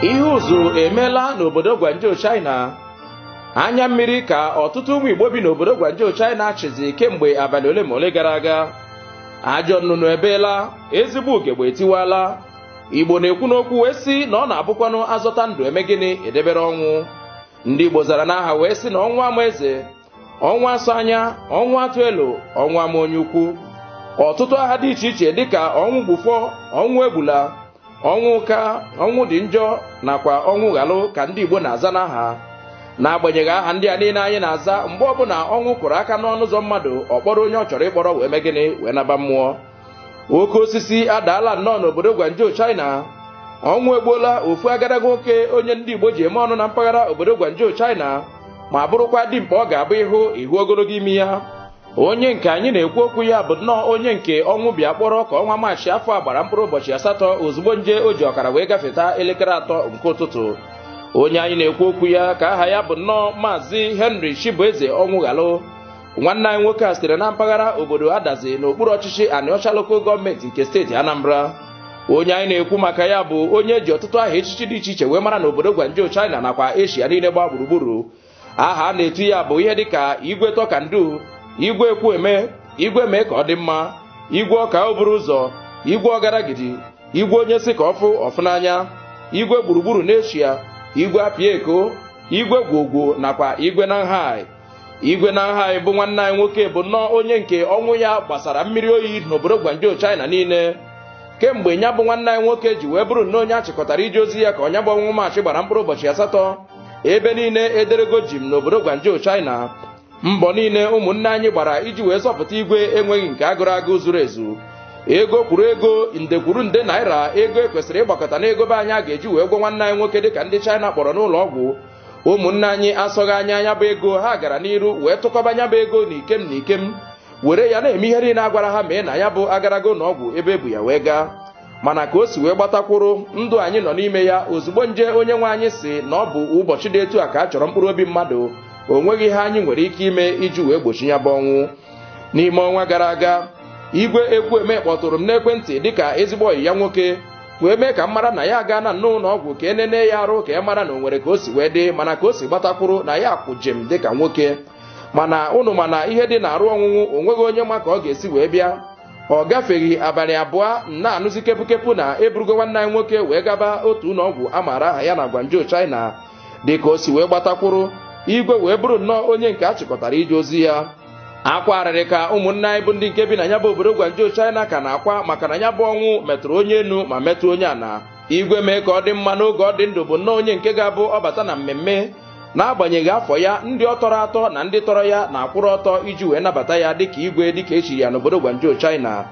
Ihe ụzụ emela n'obodo Gwanjo China. Anya mmiri ka ọtụtụ ụmụ Igbo bi n'obodo Gwanjo China chizi kemgbe abalị ole ma ole gara aga. Ajọ nnụnụ ebeela, ezigbo ugegbe etiwala. Igbo na-ekwu n'okwu wee sị na ọ na-abụkwanụ azọta ndụ eme gịnị edebere ọnwụ. Ndị Igbo zara n'aha wee sị na ọnwụ ama eze, ọnwụ asọ anya, ọnwụ atụ elu, ọnwụ ama onye ukwu. Ọtụtụ aha dị iche iche dịka ọnwụ gbufọ, ọnwụ egbula, ọnwụ ụka, ọnwụ dị njọ nakwa ọnwụ ghalụ ka ndị Igbo na-aza n'aha. N'agbanyeghị aha ndị a niile anyị na-aza, mgbe ọbụla ọnwụ kụrụ aka n'ọnụ ụzọ mmadụ, ọ kpọrọ onye ọ chọrọ ịkpọrọ wee mee gịnị wee naba mmụọ. Oke osisi adaala nnọọ n'obodo Gwanjo China. Ọnwụ egbuola ofu agadaga nwoke onye ndị Igbo ji eme ọnụ na mpaghara obodo Gwanjo China, ma bụrụkwa dimkpa ọ ga-abụ ihu ogologo imi ya. Onye nke anyị na-ekwu okwu ya bụ nnọọ onye nke ọnwụ bịa kpọrọ ka ọnwa Maachị afọ a gbara mkpụrụ ụbọchị 8 ozugbo nje o ji ọkara wee gafeta elekere 3 nke ụtụtụ. Onye anyị na-ekwu okwu ya ka aha ya bụ nnọọ Maazị Henry Chibueze Ọnwụghalụ. Nwanne anyị nwoke a sitere na mpaghara obodo Adazi n'okpuru ọchịchị Anịọcha Local Gọọmenti nke steeti Anambra. Onye anyị na-ekwu maka ya bụ onye ji ọtụtụ aha echichi dị iche iche wee mara n'obodo Gwanjo China nakwa Eshia niile gbaa gburugburu. Aha a na-etu ya bụ ihe dịka Igwe Tọkandu, Igwe Ekwueme, Igwe mee ka ọ dị mma, Igwe ọka o buru ụzọ, Igwe ọgaragidi, Igwe onye si ka ọfụ n'anya, Igwe gburugburu n'Eshia, Igwe apịa eko, Igwe gwogwo nakwa Igwe na Nhai. Igwe na Nhai bụ nwanne anyị nwoke bụ nnọọ onye nke ọnwụ ya gbasara mmiri oyi n'obodo Gwanjo China niile. Kemgbe nya bụ nwanne anyị nwoke ji wee bụrụ nnọọ onye achịkọtara ije ozi ya ka ọnya bụ ọnwụ Maachị gbara mkpụrụ ụbọchị 8, ebe niile ederego jim n'obodo Gwanjo China. Mbọ niile ụmụnne anyị gbara iji wee zọpụta Igwe enweghị nke agụrụ agụ zuru ezu. Ego kwuru ego, nde kwuru nde naira ego ekwesịrị ịgbakọta n'ego be anyị a ga-eji wee gwa nwanne anyị nwoke dịka ndị China kpọrọ n'ụlọ ọgwụ. Ụmụnne anyị asọghị anya ya bụ ego, ha gara n'iru wee tụkọba ya bụ ego n'ikem were ya na-eme ihe niile agwara ha mee na ya bụ agarago n'ọgwụ ebe ebu ya wee gaa. Mana ka o si wee gbatakwuru ndụ anyị nọ n'ime ya, ozugbo nje onye nwe anyị si na ọ bụ ụbọchị dị etu a ka a chọrọ mkpụrụ obi mmadụ, o nweghị ihe anyị nwere ike ime iji wee gbochi ya bụ ọnwụ. N'ime ọnwa gara aga, Igwe Ekwueme kpọtụrụ m n'ekwentị dịka ezigbo ọyị ya nwoke wee mee ka m mara na ya gaa na n'ụlọ ọgwụ ka enene ya arụ ka ya mara na o nwere ka o si wee dị, mana ka o si gbatakwuru na ya kwụjem dịka nwoke. Mana ụnụ mana ihe dị na arụ ọnwụnwụ onweghị onye ma ka ọ ga-esi wee bịa. Ọ gafeghị abalị abụọ na-anụzi kepụkepụ na eburugo nwanne anyị nwoke wee gaba otu ụlọ ọgwụ a maara aha ya na Gwanjo China. Dịka o si wee gbatakwuru, Igwe wee bụrụ nnọọ onye nke achịkọtara ije ozi ya. Akwa arịrị ka ụmụnne anyị bụ ndị nke bi na ya bụ obodo Gwanjo China ka na-akwa maka na ya bụ ọnwụ metụrụ onye enu ma metụ onye ana. Igwe mee ka ọ dị mma n'oge ọ dị ndụ bụ nnọọ onye nke ga-abụ ọbata na mmemme. N'agbanyeghị afọ ya, ndị ọ tọrọ atọ na ndị tọrọ ya na-akwụrụ ọtọ iji wee nabata ya dịka Igwe dịka echiri ya n'obodo Gwanjo China.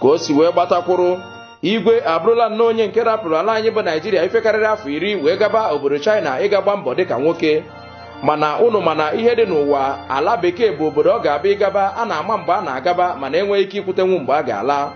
Ka o si wee gbatakwuru, Igwe abụrụla nnọọ onye nke rapụrụ ala anyị bụ Naijiria ife karịrị afọ 10 wee gaba obodo China ịga gba mbọ dịka nwoke. Mana ụnụ mana ihe dị n'ụwa, ala bekee bụ obodo ọ ga-abịa ịgaba, a na-ama mgbe a na-agaba mana enweghị ike ikwutenwu mgbe a ga-ala.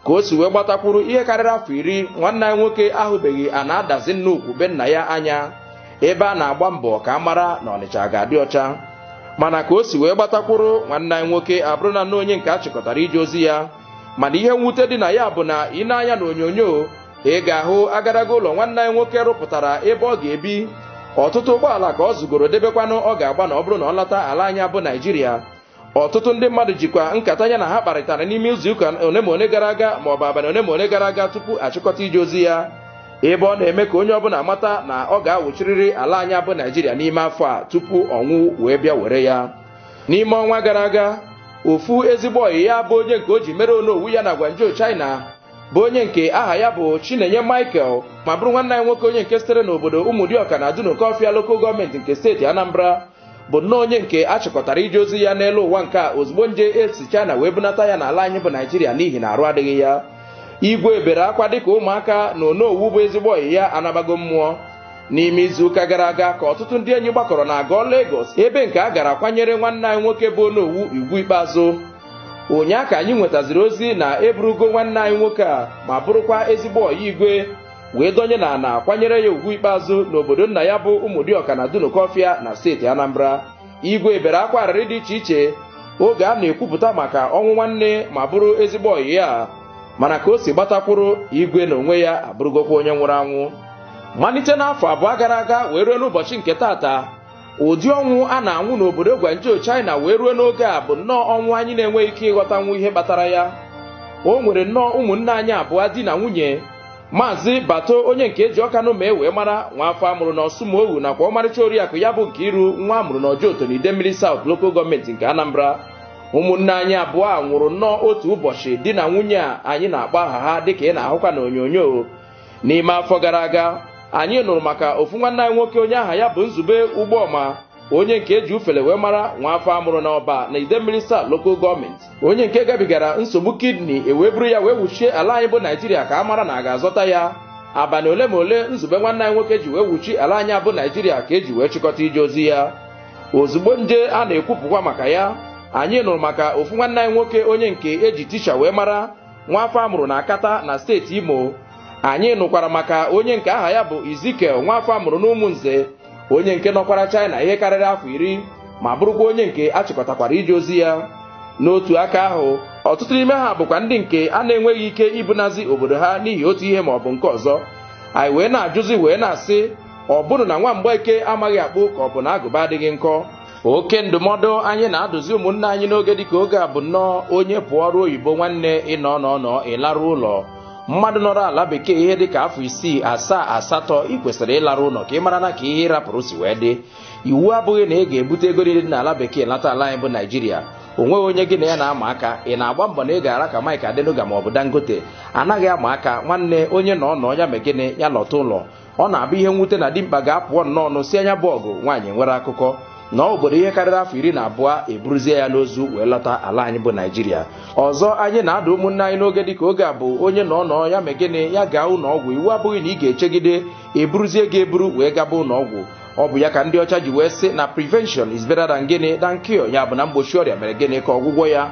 Ka o si wee gbatakwuru, ihe karịrị afọ 10 nwanne anyị nwoke ahụbeghị a na-adazi nnukwu be nna ya anya, ebe a na-agba mbọ ka a mara na Ọnịcha ga-adị ọcha. Mana ka o si wee gbatakwuru, nwanne anyị nwoke abụrụla na onye nke achịkọtara ije ozi ya. Mana ihe mwute dị na ya bụ na ị na-anya na onyonyo, ị ga-ahụ agadaga ụlọ nwanne anyị nwoke rụpụtara ebe ọ ga-ebi. Ọtụtụ ụgbọala ka ọ zụgoro debekwanụ ọ ga-agba na ọ bụrụ na ọ lata ala anya bụ Naijiria. Ọtụtụ ndị mmadụ jikwa nkata ya na ha kparịtara n'ime izuụka one ma one gara aga maọbụ abalị one ma one gara aga tupu achịkọta ije ozi ya, ebe ọ na-eme ka onye ọbụla mata na ọ ga-awụchirịrị ala anya bụ Naijiria n'ime afọ a tupu ọnwụ wee bịa were ya. N'ime ọnwa gara aga, ofu ezigbo ọyị ya bụ onye nke o ji mere onowu ya na Gwanjo China bụ onye nke aha ya bụ Chinenye Michael, ma bụrụ nwanne anyị nwoke onye nke sitere n'obodo Ụmụdịọka na Dunukọfịa Local Gọọmenti nke steeti Anambra, bụ nnọọ onye nke achịkọtara ije ozi ya n'elu ụwa nke a ozugbo nje esi China wee bunata ya n'ala anyị bụ Naijiria n'ihi na arụ adịghị ya. Igwe bere akwa dịka ụmụaka na onowu bụ ezigbo ọyị ya anabago mmụọ. N'ime izuụka gara aga ka ọtụtụ ndị enyi gbakọrọ na Agọ Lagos, ebe nke a gara kwanyere nwanne anyị nwoke bụ onowu ugwu ikpeazụ. Ụnyaahụ ka anyị nwetaziri ozi na eburugo nwanne anyị nwoke a ma bụrụkwa ezigbo ọyị Igwe wee donye na ana kwanyere ya ugwu ikpeazụ n'obodo nna ya bụ Ụmụdịọka na Dunukọfịa na steeti Anambra. Igwe bere akwa arịrị dị iche iche oge a na-ekwupụta maka ọnwụ nwanne ma bụrụ ezigbo ọyị ya. Mana ka o si gbatakwuru, Igwe na onwe ya abụrụgokwa onye nwụrụ anwụ. malite n'afọ abụọ gara aga wee ruo n'ụbọchị nke tata ụdị ọnwụ a na-anwụ n'obodo Gwanjo China wee ruo n'oge a bụ nnọọ ọnwụ anyị na-enweghị ike ịghọtanwu ihe kpatara ya. O nwere nnọọ ụmụnne anyị abụọ di na nwunye, Maazị Bato onye nke eji ọkanụ mee wee mara, nwaafọ amụrụ na Ọsụmohu, nakwa ọmarịcha oriakụ ya bụ Nkiru, nwa amụrụ na Ojoto na Idemmili South Local Gọọmenti nke Anambra. Ụmụnne anyị abụọ a nwụrụ nnọọ otu ụbọchị di na nwunye a anyị na-akpọ aha ha dịka ị na-ahụkwa na onyonyo. N'ime afọ gara aga anyị nụrụ maka ofu nwanne anyị nwoke onye aha ya bụ Nzube Ugboọma, onye nke eji ufele wee mara, nwaafọ amụrụ na Ọba na Idemmili South Local Gọọmenti, onye nke gabigara nsogbu kidney ewee buru ya wee wuchie ala anyị bụ Naijiria ka a mara na a ga-azọta ya. Abalị ole ma ole Nzube nwanne anyị nwoke ji wee wuchi ala anyị bụ Naijiria ka eji wee chịkọta ije ozi ya. Ozugbo nje a na-ekwupụkwa maka ya, anyị nụrụ maka ofu nwanne anyị nwoke onye nke eji tisha wee mara, nwaafọ amụrụ na Akata na steeti Imo. Anyị nụkwara maka onye nke aha ya bụ Ezekiel, nwaafọ amụrụ n'Ụmụnze, onye nke nọkwara China ihe karịrị afọ 10 ma bụrụkwa onye nke achịkọtakwara ije ozi ya. N'otu aka ahụ, ọtụtụ n'ime ha bụkwa ndị nke a na-enweghị ike ibunazi obodo ha n'ihi otu ihe ma ọ bụ nke ọzọ. Anyị wee na-ajụzi wee na-asị, ọ bụrụ na nwa Mgbeke amaghị akpụ ka ọ bụ na agụba adịghị nkọ. Oke ndụmọdụ anyị na-adụzi ụmụnne anyị n'oge dịka oge a bụ nnọọ onye pụọ ọrụ oyibo nwanne ịnọ ịlarụ ụlọ. Mmadụ nọrọ ala bekee ihe dịka afọ 6, 7, 8 ị kwesịrị ịlarụ ụlọ ka ị mara na ka ihe ịrapụrụ si wee dị. Iwu abụghị na ị ga-ebute ego niile dị n'ala bekee lata ala anyị bụ Naijiria. O nweghị onye gị na ya na-ama aka, ị na-agba mbọ na ị ga-ara ka Mike Adenuga ma ọ bụ Dangote. Anaghị ama aka nwanne onye nọ ya megịnị ya lọta ụlọ. Ọ na-abụ ihe mwute na dimkpa ga-apụọ nnọọ si anya bụ ọgụ nwaanyị nwere akụkọ na obodo ihe karịrị afọ 12 eburuzie ya n'ozu wee lọta ala anyị bụ Naijiria. Ọzọ anyị na-adụ ụmụnne anyị n'oge dịka oge a bụ onye nọ ya megịnị ya gaa ụlọ ọgwụ. Iwu abụghị na ị ga-echegide eburuzie gị eburu wee gaba ụlọ ọgwụ. Ọ bụ ya ka ndị ọcha ji wee sị na prevention is better than gịnị than cure, ya bụ na mgbochi ọrịa mere gịnị ka ọgwụgwọ ya.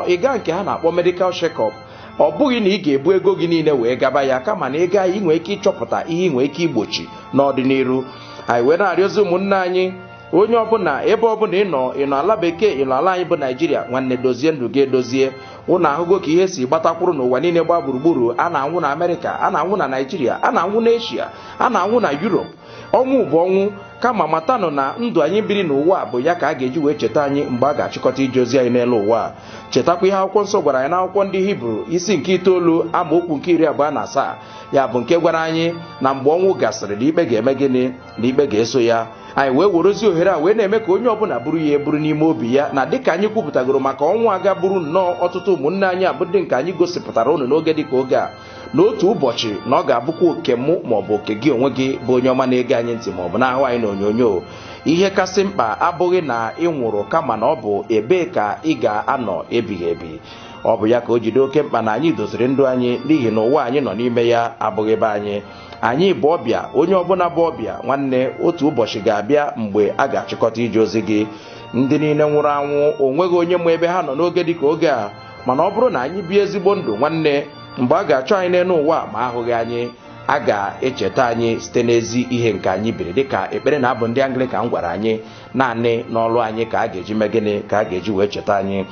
Ịga nke ha na-akpọ medical check-up. Ọ bụghị na ị ga-ebu ego gị niile wee gaba ya, kama na ị gaa inwe ike ịchọpụta ihe ị nwee ike igbochi n'ọdịnihu. Anyị wee na-arịọzi ụmụnne anyị, onye ọbụla ebe ọbụla ịnọ ala bekee, ịnọ ala anyị bụ Naijiria, nwanne dozie ndụ gị edozie. Ụnụ ahụgo ka ihe si gbatakwuru n'ụwa niile gba gburugburu. A na-anwụ na Amerịka, a na-anwụ na Naijiria, a na-anwụ na Eshia, a na-anwụ na Europe. Ọnwụ bụ ọnwụ, kama matanụ na ndụ anyị biri n'ụwa bụ ya ka a ga-eji wee cheta anyị mgbe a ga-achịkọta ije ozi anyị n'elu ụwa. Chetakwa ihe akwụkwọ nsọ gwara anyị n'akwụkwọ ndị Hibru isi nke 9 amaokwu nke 27, ya bụ nke gwara anyị na mgbe ọnwụ gasịrị na ikpe ga-eme gịnị, na ikpe ga-eso ya. Anyị wee werozi ohere a wee na-eme ka onye ọbụla bụrụ ya eburu n'ime obi ya, na dịka anyị kwupụtagoro maka ọnwụ aga bụrụ nnọọ ọtụtụ ụmụnne anyị abụ ndị nke anyị gosipụtara unu n'oge dịka oge a, n'otu ụbọchị na ọ ga-abụkwa oke mụ maọbụ oke gị onwe gị bụ onye ọma na-ege anyị ntị maọbụ na-ahụ anyị n'onyonyo. Ihe kasị mkpa abụghị na ị nwụrụ, kama na ọ bụ ebee ka ị ga-anọ ebighị ebi. Ọ bụ ya ka o jide oke mkpa na anyị doziri ndụ anyị, n'ihi na ụwa anyị nọ n'ime ya abụghị ebe anyị. Anyị bụ ọbịa, onye ọbụla bụ ọbịa nwanne. Otu ụbọchị ga-abịa mgbe a ga-achịkọta ije ozi gị. Ndị niile nwụrụ anwụ o nweghị onye ma ebe ha nọ n'oge dịka oge a, mana ọ bụrụ na anyị bie ezigbo ndụ nwanne, mgbe a ga-achọ anyị n'elu ụwa ma ahụghị anyị, a ga-echeta anyị site n'ezi ihe nke anyị biri, dịka ekpere na abụ ndị Anglican gwara anyị. Naanị n'ọlụ anyị ka a ga-eji mee gịnị, ka a ga-eji wee cheta anyị.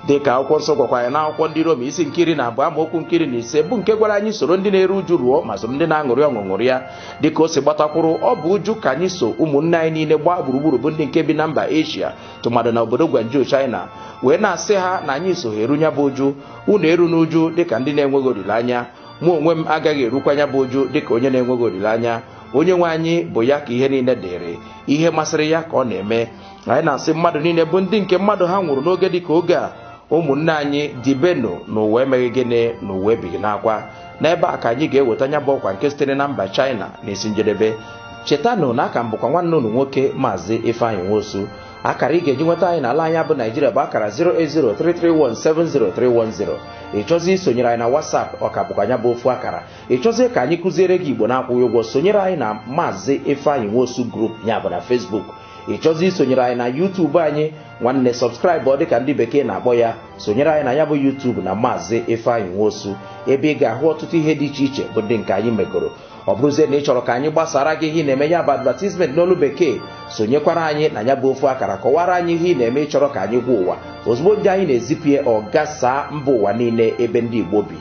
Dịka akwụkwọ nsọ gwakwa anyị n'akwụkwọ ndị Rom isi nke 12 amaokwu nke 15 bụ nke gwara anyị soro ndị na-eru uju ruo ma soro ndị na-aṅụrị ọṅụṅụrụ ya. Dịka o si gbatakwuru, ọ bụ uju ka anyị so ụmụnne anyị niile gbaa gburugburu bụ ndị nke bi na mba Asia, tụmadụ na obodo Gwanjo China, wee na-asị ha na anyị so ha eru nya bụ uju. Unu eru n'uju dịka ndị na-enweghị olileanya. Mụ onwe m agaghị erukwa nya bụ uju dịka onye na-enweghị olileanya. Onye nwe anyị bụ ya ka ihe niile dịrị, ihe masịrị ya ka ọ na-eme. Anyị na-asị mmadụ niile bụ ndị nke mmadụ ha nwụrụ n'oge dịka oge a, ụmụnne anyị dibenu n'ụwa emeghị gịnị, n'ụwa ebighị n'akwa. N'ebe a ka anyị ga-eweta nya bụ ọkwa nke sitere na mba China n'isi njedebe. Chetanụ na aka m bụkwa nwanne unu nwoke Maazị Ifeanyị Nwosu. Akara ị ga-eji nweta anyị n'ala anyị bụ Naijiria bụ akara 08033170310. Ị chọzi isonyere anyị na WhatsApp, ọ ka bụkwa nya bụ ofu akara. Ị chọzie ka anyị kụziere gị Igbo na-akwụghị ụgwọ, sonyere anyị na Maazị Ifeanyị Nwosu group, ya bụ na Facebook. Ị chọzi isonyere anyị na YouTube anyị, nwanne subscribe ọ dịka ndị bekee na-akpọ ya. Sonyere anyị na ya bụ YouTube na Maazị Ifeanyị Nwosu, ebe ị ga-ahụ ọtụtụ ihe dị iche iche bụ ndị nke anyị megoro. Ọ bụrụzie na ị chọrọ ka anyị gbasara gị ihe ị na-eme ya bụ advertisement n'olu bekee, sonyekwara anyị na ya bụ ofu akara, kọwara anyị ihe ị na-eme ị chọrọ ka anyị gwa ụwa. Ozugbo ndị anyị na-ezipụ ọ gasaa mba ụwa niile ebe ndị Igbo bi.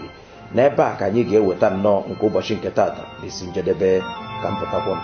n'ebe a ka anyị ga-eweta nnọọ nke ụbọchị nke tata n'isi njedebe ka m pụtakwa